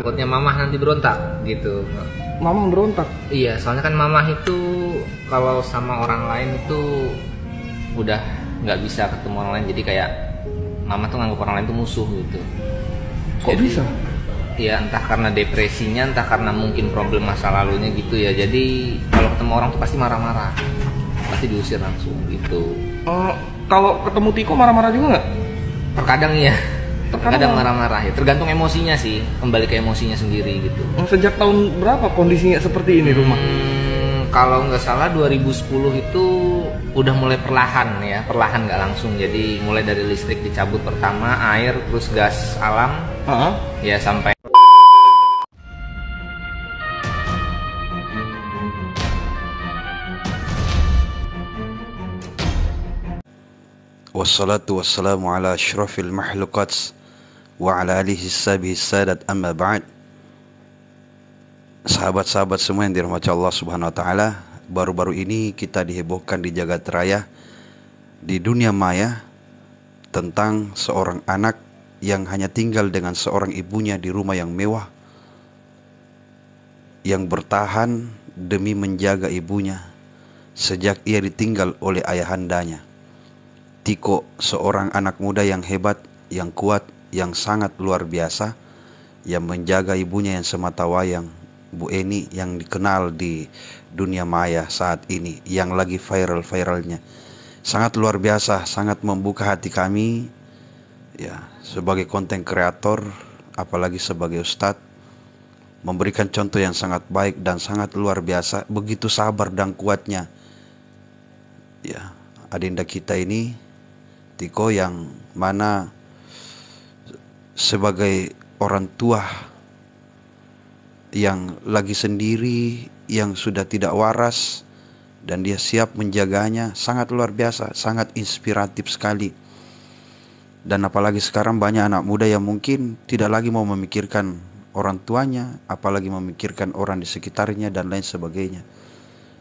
takutnya mamah nanti berontak gitu. Mamah berontak? Iya, soalnya kan mamah itu kalau sama orang lain itu udah nggak bisa ketemu orang lain, jadi kayak mamah tuh nganggap orang lain tuh musuh gitu. Kok Jadi, bisa? ya entah karena depresinya, entah karena mungkin problem masa lalunya gitu ya. Jadi kalau ketemu orang tuh pasti marah-marah, pasti diusir langsung gitu. Kalau ketemu Tiko marah-marah juga nggak? Terkadang iya, terkadang marah. marah-marah ya. Tergantung emosinya sih, kembali ke emosinya sendiri gitu. Sejak tahun berapa kondisinya seperti ini rumah? Kalau nggak salah 2010 itu udah mulai perlahan ya, perlahan nggak langsung. Jadi mulai dari listrik dicabut pertama, air, terus gas alam, ya sampai. Wassalatu wassalamu ala asyrafil mahlukat wa ala alihi sahbihi sadat amma ba'd. Sahabat-sahabat semua yang dirahmati Allah Subhanahu wa taala, baru-baru ini kita dihebohkan di jagat raya di dunia maya tentang seorang anak yang hanya tinggal dengan seorang ibunya di rumah yang mewah, yang bertahan demi menjaga ibunya sejak ia ditinggal oleh ayahandanya. Tiko, seorang anak muda yang hebat, yang kuat, yang sangat luar biasa, yang menjaga ibunya yang sematawayang, Bu Eni, yang dikenal di dunia maya saat ini, yang lagi viral-viralnya. Sangat luar biasa, sangat membuka hati kami ya, sebagai konten kreator, apalagi sebagai ustadz, memberikan contoh yang sangat baik dan sangat luar biasa. Begitu sabar dan kuatnya ya, adinda kita ini Tiko, yang mana sebagai orang tua yang lagi sendiri, yang sudah tidak waras, dan dia siap menjaganya, sangat luar biasa, sangat inspiratif sekali. Dan apalagi sekarang banyak anak muda yang mungkin tidak lagi mau memikirkan orang tuanya, apalagi memikirkan orang di sekitarnya dan lain sebagainya.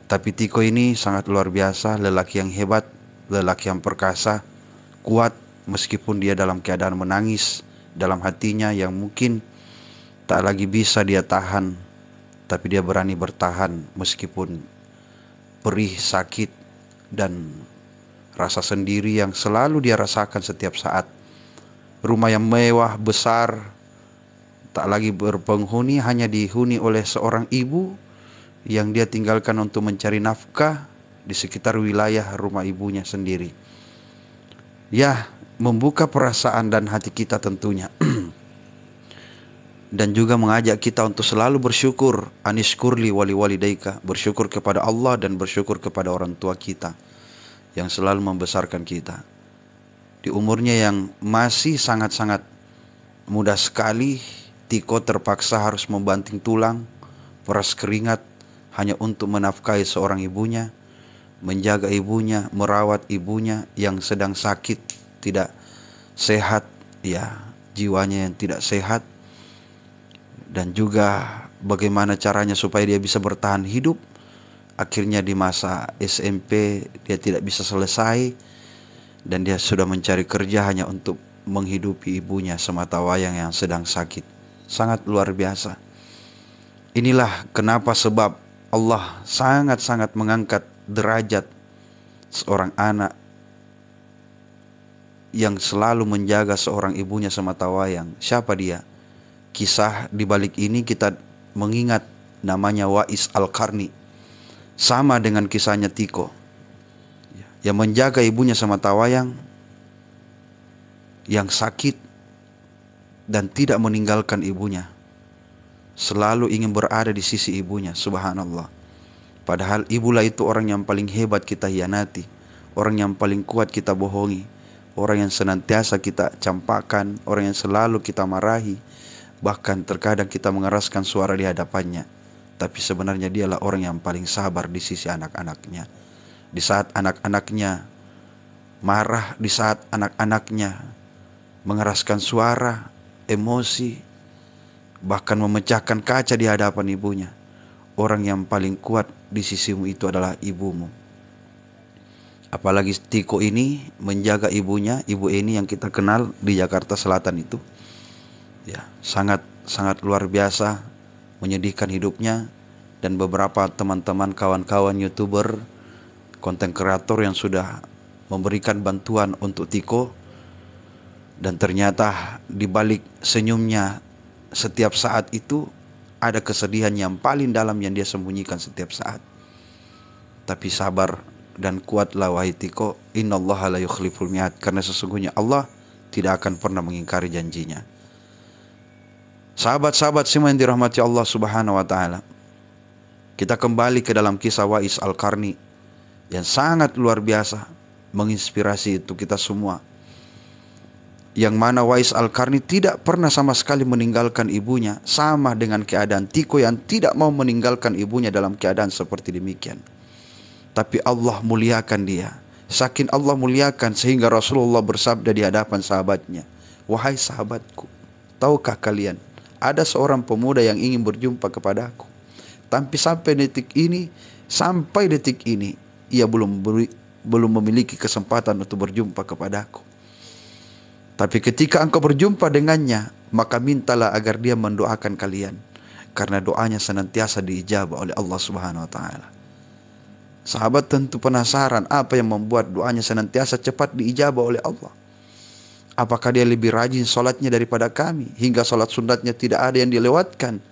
Tapi Tiko ini sangat luar biasa, lelaki yang hebat, lelaki yang perkasa, kuat, meskipun dia dalam keadaan menangis dalam hatinya yang mungkin tak lagi bisa dia tahan, tapi dia berani bertahan meskipun perih, sakit, dan rasa sendiri yang selalu dia rasakan setiap saat. Rumah yang mewah, besar, tak lagi berpenghuni, hanya dihuni oleh seorang ibu yang dia tinggalkan untuk mencari nafkah di sekitar wilayah rumah ibunya sendiri. Ya, membuka perasaan dan hati kita tentunya. Dan juga mengajak kita untuk selalu bersyukur, anishkurli wali walidaika, bersyukur kepada Allah dan bersyukur kepada orang tua kita yang selalu membesarkan kita. Di umurnya yang masih sangat-sangat muda sekali, Tiko terpaksa harus membanting tulang, peras keringat hanya untuk menafkahi seorang ibunya, menjaga ibunya, merawat ibunya yang sedang sakit, tidak sehat ya, jiwanya yang tidak sehat. Dan juga bagaimana caranya supaya dia bisa bertahan hidup. Akhirnya di masa SMP dia tidak bisa selesai, dan dia sudah mencari kerja hanya untuk menghidupi ibunya sematawayang yang sedang sakit. Sangat luar biasa. Inilah kenapa sebab Allah sangat-sangat mengangkat derajat seorang anak yang selalu menjaga seorang ibunya sematawayang. Siapa dia? Kisah di balik ini kita mengingat namanya Wais Al-Qarni. Sama dengan kisahnya Tiko, yang menjaga ibunya sematawayang, yang sakit dan tidak meninggalkan ibunya. Selalu ingin berada di sisi ibunya, subhanallah. Padahal ibulah itu orang yang paling hebat kita hianati, orang yang paling kuat kita bohongi, orang yang senantiasa kita campakkan, orang yang selalu kita marahi. Bahkan terkadang kita mengeraskan suara di hadapannya, tapi sebenarnya dialah orang yang paling sabar di sisi anak-anaknya. Di saat anak-anaknya marah, di saat anak-anaknya mengeraskan suara, emosi, bahkan memecahkan kaca di hadapan ibunya, orang yang paling kuat di sisimu itu adalah ibumu. Apalagi Tiko ini menjaga ibunya, Ibu Eni yang kita kenal di Jakarta Selatan itu. Ya, sangat sangat luar biasa, menyedihkan hidupnya. Dan beberapa teman-teman kawan-kawan YouTuber, konten kreator yang sudah memberikan bantuan untuk Tiko. Dan ternyata di balik senyumnya setiap saat itu ada kesedihan yang paling dalam yang dia sembunyikan setiap saat. Tapi sabar dan kuatlah wahai Tiko, innallaha la yukhliful mi'ad, karena sesungguhnya Allah tidak akan pernah mengingkari janjinya. Sahabat-sahabat semua yang dirahmati Allah Subhanahu wa taala, kita kembali ke dalam kisah Wais Al-Qarni yang sangat luar biasa, menginspirasi itu kita semua. Yang mana Wais Al-Qarni tidak pernah sama sekali meninggalkan ibunya, sama dengan keadaan Tiko yang tidak mau meninggalkan ibunya dalam keadaan seperti demikian. Tapi Allah muliakan dia. Saking Allah muliakan sehingga Rasulullah bersabda di hadapan sahabatnya, "Wahai sahabatku, tahukah kalian ada seorang pemuda yang ingin berjumpa kepadaku, tapi sampai detik ini ia belum memiliki kesempatan untuk berjumpa kepadaku. Tapi ketika engkau berjumpa dengannya, maka mintalah agar dia mendoakan kalian, karena doanya senantiasa diijabah oleh Allah Subhanahu wa taala." Sahabat tentu penasaran apa yang membuat doanya senantiasa cepat diijabah oleh Allah. Apakah dia lebih rajin sholatnya daripada kami, hingga sholat sunatnya tidak ada yang dilewatkan,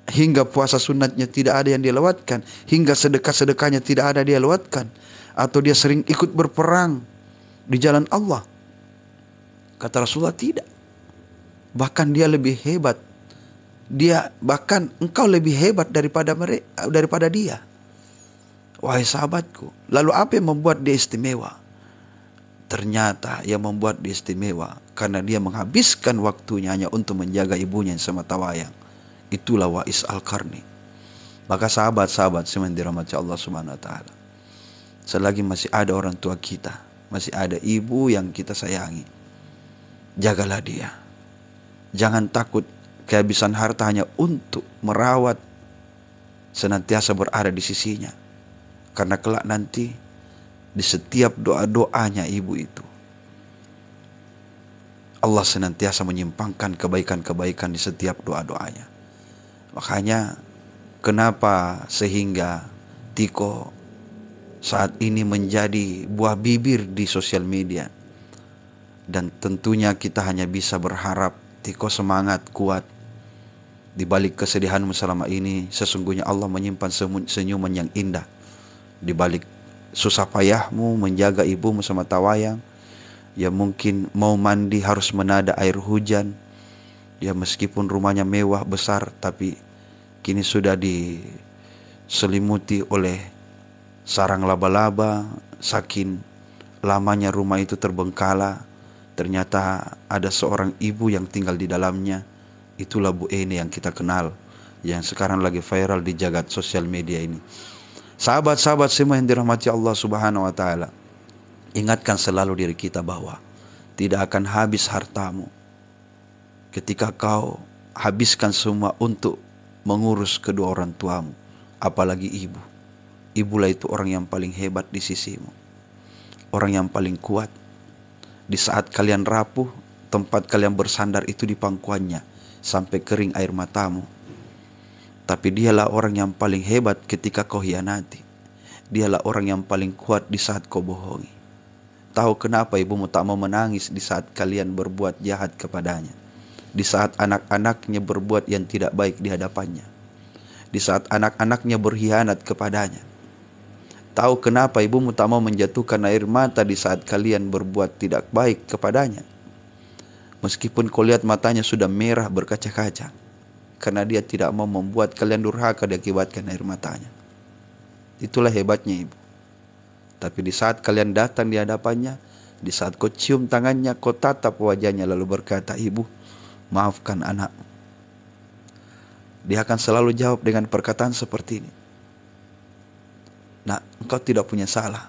hingga puasa sunatnya tidak ada yang dilewatkan, hingga sedekah-sedekahnya tidak ada dia lewatkan, atau dia sering ikut berperang di jalan Allah? Kata Rasulullah, tidak. Bahkan dia lebih hebat. Bahkan engkau lebih hebat daripada dia. Wahai sahabatku, lalu apa yang membuat dia istimewa? Ternyata yang membuat dia istimewa karena dia menghabiskan waktunya hanya untuk menjaga ibunya yang sematawayang. Itulah Wais Al-Qarni. Maka sahabat-sahabat semua yang dirahmati Allah Subhanahu wa taala, selagi masih ada orang tua kita, masih ada ibu yang kita sayangi, jagalah dia. Jangan takut kehabisan harta hanya untuk merawat, senantiasa berada di sisinya. Karena kelak nanti di setiap doa-doanya ibu itu, Allah senantiasa menyimpangkan kebaikan-kebaikan di setiap doa-doanya. Makanya kenapa sehingga Tiko saat ini menjadi buah bibir di sosial media. Dan tentunya kita hanya bisa berharap Tiko semangat, kuat. Di balik kesedihanmu selama ini, sesungguhnya Allah menyimpan senyuman yang indah. Di balik susah payahmu menjaga ibumu sematawayang, ya mungkin mau mandi harus menada air hujan. Ya meskipun rumahnya mewah besar, tapi kini sudah diselimuti oleh sarang laba-laba. Saking lamanya rumah itu terbengkalai, ternyata ada seorang ibu yang tinggal di dalamnya. Itulah Bu Eni yang kita kenal, yang sekarang lagi viral di jagat sosial media ini. Sahabat-sahabat semua yang dirahmati Allah Subhanahu wa taala, ingatkan selalu diri kita bahwa tidak akan habis hartamu ketika kau habiskan semua untuk mengurus kedua orang tuamu, apalagi ibu. Ibulah itu orang yang paling hebat di sisimu, orang yang paling kuat. Di saat kalian rapuh, tempat kalian bersandar itu di pangkuannya sampai kering air matamu. Tapi dialah orang yang paling hebat ketika kau hianati. Dialah orang yang paling kuat di saat kau bohongi. Tahu kenapa ibumu tak mau menangis di saat kalian berbuat jahat kepadanya? Di saat anak-anaknya berbuat yang tidak baik di hadapannya. Di saat anak-anaknya berkhianat kepadanya. Tahu kenapa ibumu tak mau menjatuhkan air mata di saat kalian berbuat tidak baik kepadanya? Meskipun kau lihat matanya sudah merah berkaca-kaca, karena dia tidak mau membuat kalian durhaka diakibatkan air matanya. Itulah hebatnya ibu. Tapi di saat kalian datang di hadapannya, di saat kau cium tangannya, kau tatap wajahnya lalu berkata, "Ibu, maafkan anakmu." Dia akan selalu jawab dengan perkataan seperti ini, "Nak, engkau tidak punya salah."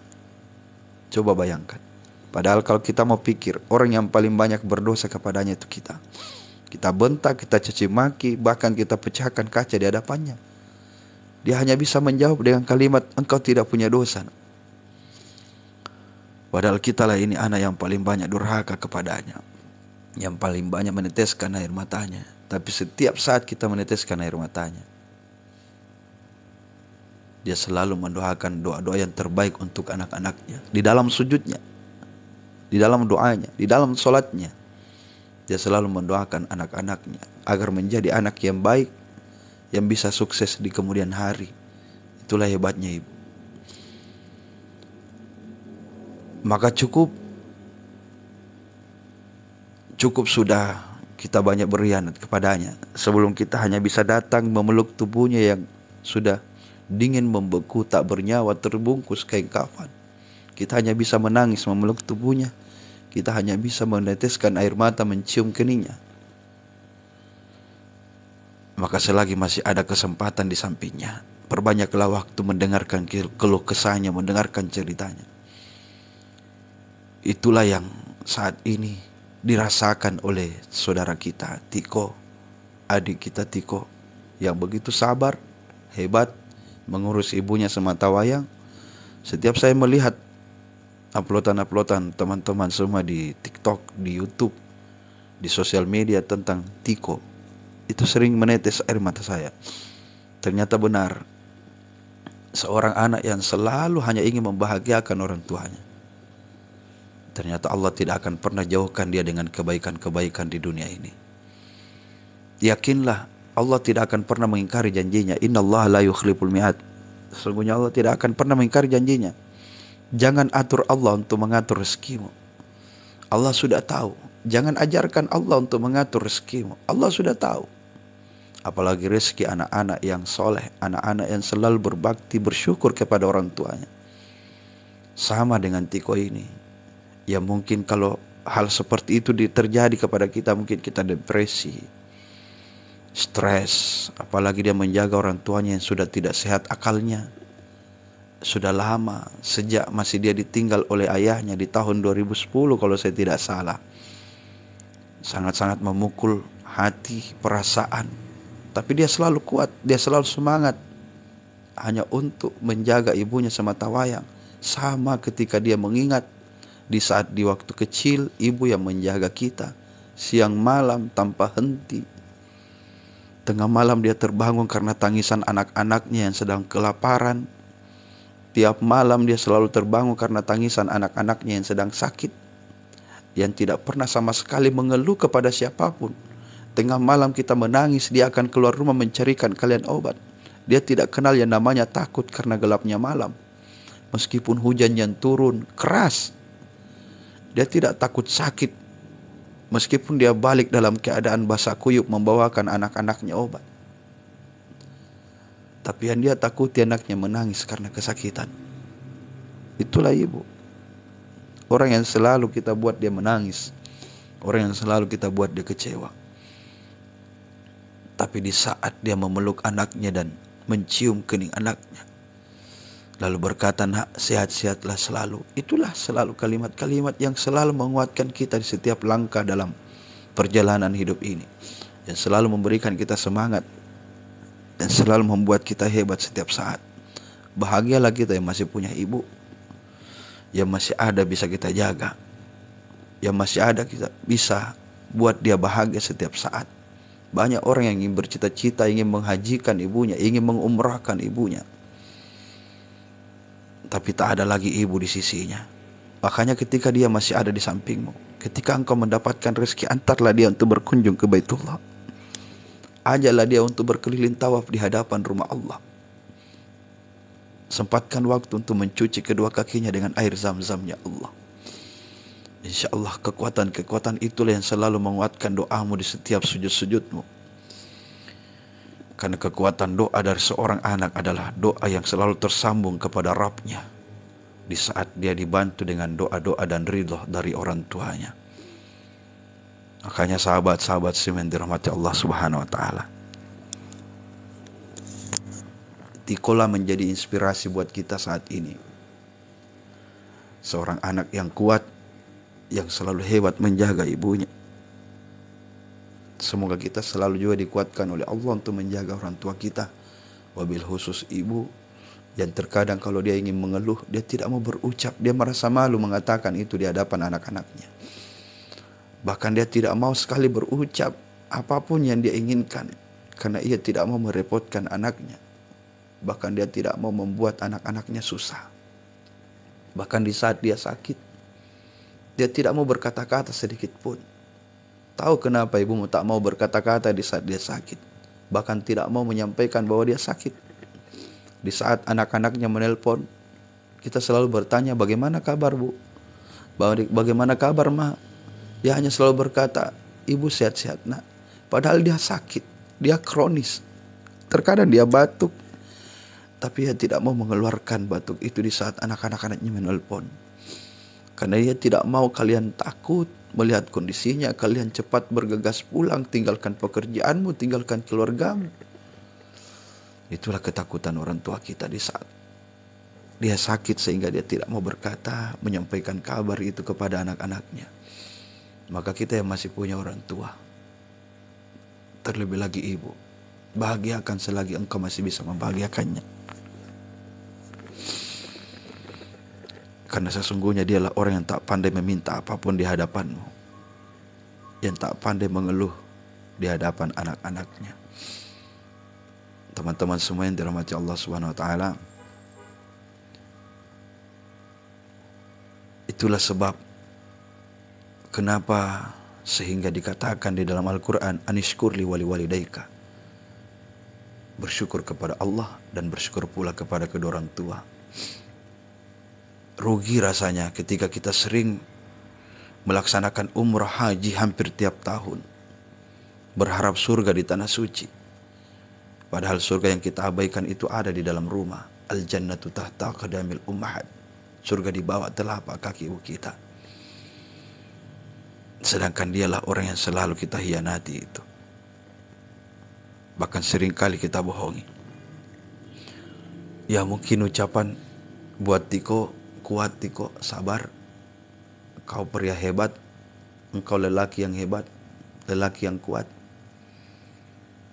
Coba bayangkan. Padahal kalau kita mau pikir, orang yang paling banyak berdosa kepadanya itu kita. Kita bentak, kita caci maki, bahkan kita pecahkan kaca di hadapannya. Dia hanya bisa menjawab dengan kalimat, "Engkau tidak punya dosa." Padahal kitalah ini anak yang paling banyak durhaka kepadanya. yang paling banyak meneteskan air matanya. Tapi setiap saat kita meneteskan air matanya, dia selalu mendoakan doa-doa yang terbaik untuk anak-anaknya. Di dalam sujudnya, di dalam doanya, di dalam sholatnya, dia selalu mendoakan anak-anaknya agar menjadi anak yang baik, yang bisa sukses di kemudian hari. Itulah hebatnya ibu. Maka cukup sudah kita banyak berkhianat kepadanya sebelum kita hanya bisa datang memeluk tubuhnya yang sudah dingin membeku, tak bernyawa, terbungkus kain kafan. Kita hanya bisa menangis memeluk tubuhnya. Kita hanya bisa meneteskan air mata mencium keningnya. Maka selagi masih ada kesempatan di sampingnya, perbanyaklah waktu mendengarkan keluh kesahnya, mendengarkan ceritanya. Itulah yang saat ini dirasakan oleh saudara kita Tiko, adik kita Tiko, yang begitu sabar, hebat, mengurus ibunya semata wayang. Setiap saya melihat uploadan teman-teman semua di TikTok, di YouTube, di sosial media tentang Tiko, itu sering menetes air mata saya. Ternyata benar, seorang anak yang selalu hanya ingin membahagiakan orang tuanya. Ternyata Allah tidak akan pernah jauhkan dia dengan kebaikan-kebaikan di dunia ini. Yakinlah, Allah tidak akan pernah mengingkari janjinya. Innallaha la yukhliful mi'ad. Sesungguhnya Allah tidak akan pernah mengingkari janjinya. Jangan atur Allah untuk mengatur rezekimu. Allah sudah tahu. Jangan ajarkan Allah untuk mengatur rezekimu. Allah sudah tahu. Apalagi rezeki anak-anak yang soleh, anak-anak yang selalu berbakti, bersyukur kepada orang tuanya. Sama dengan Tiko ini. Ya mungkin kalau hal seperti itu terjadi kepada kita, mungkin kita depresi, stres. Apalagi dia menjaga orang tuanya yang sudah tidak sehat akalnya. Sudah lama, sejak masih dia ditinggal oleh ayahnya di tahun 2010 kalau saya tidak salah. Sangat-sangat memukul hati, perasaan. Tapi dia selalu kuat, dia selalu semangat. Hanya untuk menjaga ibunya semata wayang. Sama ketika dia mengingat di saat di waktu kecil ibu yang menjaga kita siang malam tanpa henti. Tengah malam dia terbangun karena tangisan anak-anaknya yang sedang kelaparan. Tiap malam dia selalu terbangun karena tangisan anak-anaknya yang sedang sakit, yang tidak pernah sama sekali mengeluh kepada siapapun. Tengah malam kita menangis, dia akan keluar rumah mencarikan kalian obat. Dia tidak kenal yang namanya takut karena gelapnya malam. Meskipun hujan yang turun keras, dia tidak takut sakit. Meskipun dia balik dalam keadaan basah kuyup membawakan anak-anaknya obat. Tapi yang dia takuti anaknya menangis karena kesakitan. Itulah ibu. Orang yang selalu kita buat dia menangis. Orang yang selalu kita buat dia kecewa. Tapi di saat dia memeluk anaknya dan mencium kening anaknya, lalu berkata, nak, sehat-sehatlah selalu. Itulah selalu kalimat-kalimat yang selalu menguatkan kita di setiap langkah dalam perjalanan hidup ini. Yang selalu memberikan kita semangat. Dan selalu membuat kita hebat setiap saat. Bahagialah kita yang masih punya ibu. Yang masih ada bisa kita jaga. Yang masih ada kita bisa buat dia bahagia setiap saat. Banyak orang yang ingin bercita-cita, ingin menghajikan ibunya, ingin mengumrahkan ibunya. Tapi tak ada lagi ibu di sisinya. Makanya ketika dia masih ada di sampingmu, ketika engkau mendapatkan rezeki, antarlah dia untuk berkunjung ke Baitullah. Ajaklah dia untuk berkeliling tawaf di hadapan rumah Allah. Sempatkan waktu untuk mencuci kedua kakinya dengan air zam-zamnya Allah. Insya Allah kekuatan-kekuatan itulah yang selalu menguatkan doamu di setiap sujud-sujudmu. Karena kekuatan doa dari seorang anak adalah doa yang selalu tersambung kepada Rabbnya. Di saat dia dibantu dengan doa-doa dan ridho dari orang tuanya. Makanya sahabat-sahabat semen dirahmati Allah Subhanahu wa Ta'ala, Tikola menjadi inspirasi buat kita saat ini. Seorang anak yang kuat, yang selalu hebat menjaga ibunya. Semoga kita selalu juga dikuatkan oleh Allah untuk menjaga orang tua kita. Wabil khusus ibu yang terkadang kalau dia ingin mengeluh, dia tidak mau berucap, dia merasa malu mengatakan itu di hadapan anak-anaknya. Bahkan dia tidak mau sekali berucap apapun yang dia inginkan, karena ia tidak mau merepotkan anaknya. Bahkan dia tidak mau membuat anak-anaknya susah. Bahkan di saat dia sakit, dia tidak mau berkata-kata sedikit pun. Tahu kenapa ibumu tak mau berkata-kata di saat dia sakit? Bahkan tidak mau menyampaikan bahwa dia sakit. Di saat anak-anaknya menelpon, kita selalu bertanya, bagaimana kabar bu? Bagaimana kabar ma? Dia hanya selalu berkata, ibu sehat-sehat nak. Padahal dia sakit, dia kronis. Terkadang dia batuk, tapi dia tidak mau mengeluarkan batuk itu di saat anak-anaknya menelpon. Karena dia tidak mau kalian takut melihat kondisinya, kalian cepat bergegas pulang, tinggalkan pekerjaanmu, tinggalkan keluargamu. Itulah ketakutan orang tua kita di saat dia sakit, sehingga dia tidak mau berkata, menyampaikan kabar itu kepada anak-anaknya. Maka kita yang masih punya orang tua, terlebih lagi ibu, bahagiakan selagi engkau masih bisa membahagiakannya. Karena sesungguhnya dialah orang yang tak pandai meminta apapun di hadapanmu, yang tak pandai mengeluh di hadapan anak-anaknya. Teman-teman semua yang dirahmati Allah Subhanahu wa taala, itulah sebab kenapa sehingga dikatakan di dalam Al-Qur'an, anishkurli wali walidayka, bersyukur kepada Allah dan bersyukur pula kepada kedua orang tua. Rugi rasanya ketika kita sering melaksanakan umrah haji hampir tiap tahun, berharap surga di tanah suci, padahal surga yang kita abaikan itu ada di dalam rumah. Al-jannatu tahta qadamil ummahat, surga di bawah telapak kaki ibu kita. Sedangkan dialah orang yang selalu kita hianati itu. Bahkan seringkali kita bohongi. Ya mungkin ucapan, buat Tiko, kuat Tiko, sabar, kau pria hebat, engkau lelaki yang hebat, lelaki yang kuat.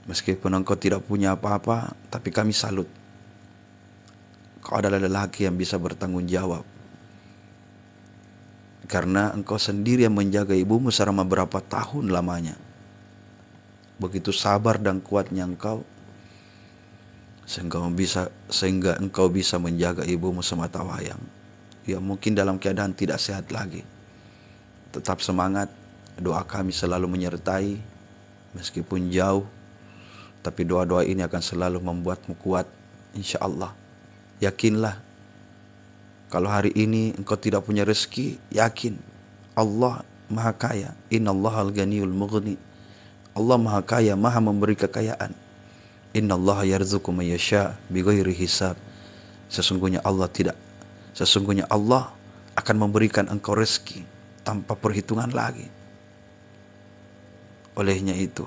Meskipun engkau tidak punya apa-apa, tapi kami salut. Kau adalah lelaki yang bisa bertanggung jawab. Karena engkau sendiri yang menjaga ibumu selama berapa tahun lamanya. Begitu sabar dan kuatnya engkau, sehingga engkau bisa menjaga ibumu semata wayang. Ya mungkin dalam keadaan tidak sehat lagi. Tetap semangat, doa kami selalu menyertai, meskipun jauh, tapi doa-doa ini akan selalu membuatmu kuat, insya Allah. Yakinlah, kalau hari ini engkau tidak punya rezeki, yakin Allah maha kaya. Innallaha al-ghaniyul mughni, Allah maha kaya, maha memberi kekayaan. Innallaha yarzuqu man yasha bighairi hisab, sesungguhnya Allah akan memberikan engkau rezeki tanpa perhitungan lagi. Olehnya itu,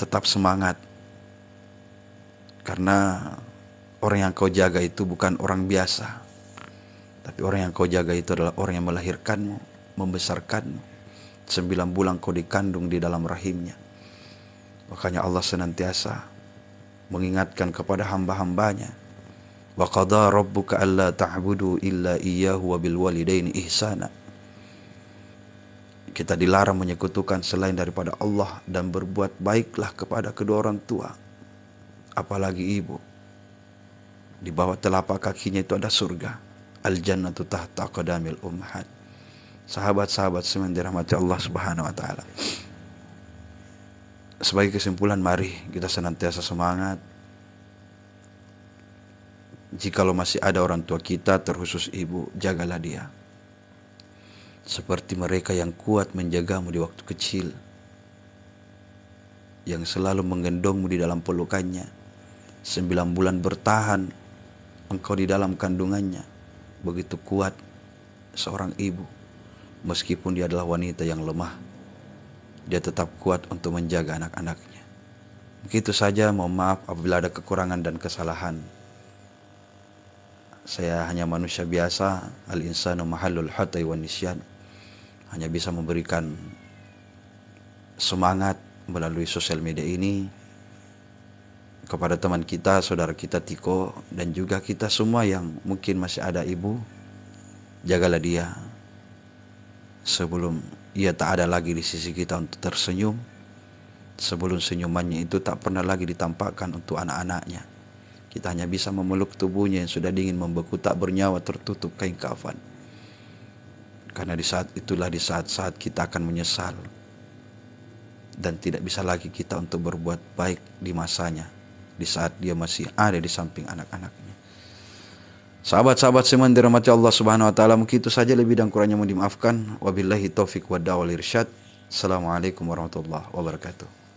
tetap semangat. Karena orang yang kau jaga itu bukan orang biasa, tapi orang yang kau jaga itu adalah orang yang melahirkanmu, membesarkanmu. 9 bulan kau dikandung di dalam rahimnya. Makanya Allah senantiasa mengingatkan kepada hamba-hambanya, wa qadha rabbuka alla ta'budu illa iyyahu wa bil walidaini ihsana. Kita dilarang menyekutukan selain daripada Allah dan berbuat baiklah kepada kedua orang tua, apalagi ibu. Di bawah telapak kakinya itu ada surga. Al-jannatu tahta qadamil ummahat. Sahabat-sahabat semua yang dirahmati Allah Subhanahu wa taala. Sebagai kesimpulan, mari kita senantiasa semangat. Jikalau masih ada orang tua kita, terkhusus ibu, jagalah dia. Seperti mereka yang kuat menjagamu di waktu kecil, yang selalu menggendongmu di dalam pelukannya. 9 bulan bertahan engkau di dalam kandungannya. Begitu kuat seorang ibu, meskipun dia adalah wanita yang lemah, dia tetap kuat untuk menjaga anak-anaknya. Begitu saja, mohon maaf apabila ada kekurangan dan kesalahan. Saya hanya manusia biasa, al-insanu mahallul hatai wan nisyan. Hanya bisa memberikan semangat melalui sosial media ini kepada teman kita, saudara kita Tiko, dan juga kita semua yang mungkin masih ada ibu. Jagalah dia, sebelum ia tak ada lagi di sisi kita untuk tersenyum, sebelum senyumannya itu tak pernah lagi ditampakkan untuk anak-anaknya. Kita hanya bisa memeluk tubuhnya yang sudah dingin membeku tak bernyawa tertutup kain kafan. Karena di saat itulah, di saat-saat kita akan menyesal dan tidak bisa lagi kita untuk berbuat baik di masanya, di saat dia masih ada di samping anak-anaknya. Sahabat-sahabat semuanya dirahmati Allah Subhanahu wa taala, mungkin itu saja, lebih dan kurangnya mohon dimaafkan. Wabillahi taufik wa wal irsyad. Assalamualaikum warahmatullahi wabarakatuh.